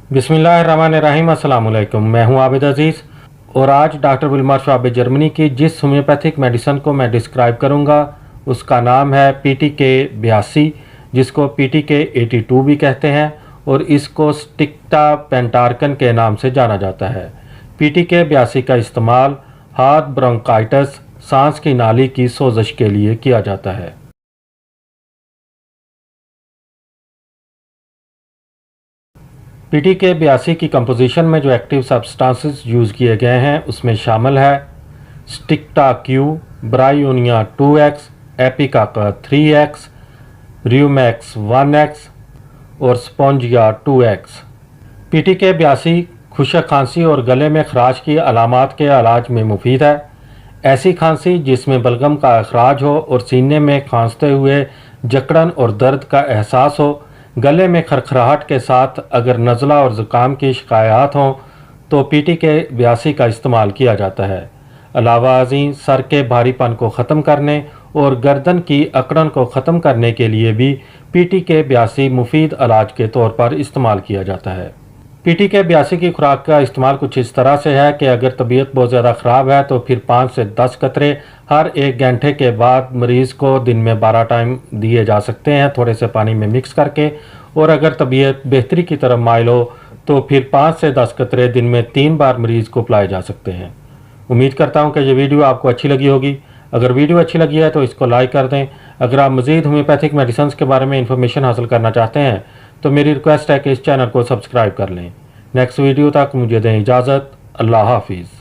बिस्मिल्लाहिर्रहमानिर्रहीम। अस्सलाम वालेकुम। मैं हूं आबिद अज़ीज़ और आज डॉक्टर विल्मर श्वाब जर्मनी की जिस होम्योपैथिक मेडिसन को मैं डिस्क्राइब करूंगा उसका नाम है PTK 82, जिसको PTK 82 भी कहते हैं और इसको स्टिक्टा पेंटार्कन के नाम से जाना जाता है। PTK 82 का इस्तेमाल हार्ट ब्रोंकाइटिस, सांस की नाली की सोजश के लिए किया जाता है। PTK 82 की कंपोजिशन में जो एक्टिव सब्सटेंसेस यूज़ किए गए हैं उसमें शामिल है Sticta Q, bryonia 2x, एपिकाका 3x, रियोमैक्स 1x और स्पॉन्जिया 2x। PTK 82 खुशक खांसी और गले में खराश की अलामात के इलाज में मुफीद है। ऐसी खांसी जिसमें बलगम का अखराज हो और सीने में खांसते हुए जकड़न और दर्द का एहसास हो, गले में खरखराहट के साथ अगर नज़ला और ज़ुकाम की शिकायत हों तो PTK 82 का इस्तेमाल किया जाता है। अलावा अज़ीं सर के भारीपन को ख़त्म करने और गर्दन की अकड़न को ख़त्म करने के लिए भी PTK 82 मुफीद इलाज के तौर पर इस्तेमाल किया जाता है। PTK 82 की खुराक का इस्तेमाल कुछ इस तरह से है कि अगर तबीयत बहुत ज़्यादा ख़राब है तो फिर 5 से 10 कतरे हर 1 घंटे के बाद मरीज़ को दिन में 12 टाइम दिए जा सकते हैं, थोड़े से पानी में मिक्स करके। और अगर तबीयत बेहतरी की तरफ माइल हो तो फिर 5 से 10 कतरे दिन में 3 बार मरीज़ को पिलाए जा सकते हैं। उम्मीद करता हूँ कि ये वीडियो आपको अच्छी लगी होगी। अगर वीडियो अच्छी लगी है तो इसको लाइक कर दें। अगर आप मज़ीद होम्योपैथिक मेडिसिन के बारे में इंफॉर्मेशन हासिल करना चाहते हैं तो मेरी रिक्वेस्ट है कि इस चैनल को सब्सक्राइब कर लें। नेक्स्ट वीडियो तक मुझे दें इजाज़त। अल्लाह हाफिज़।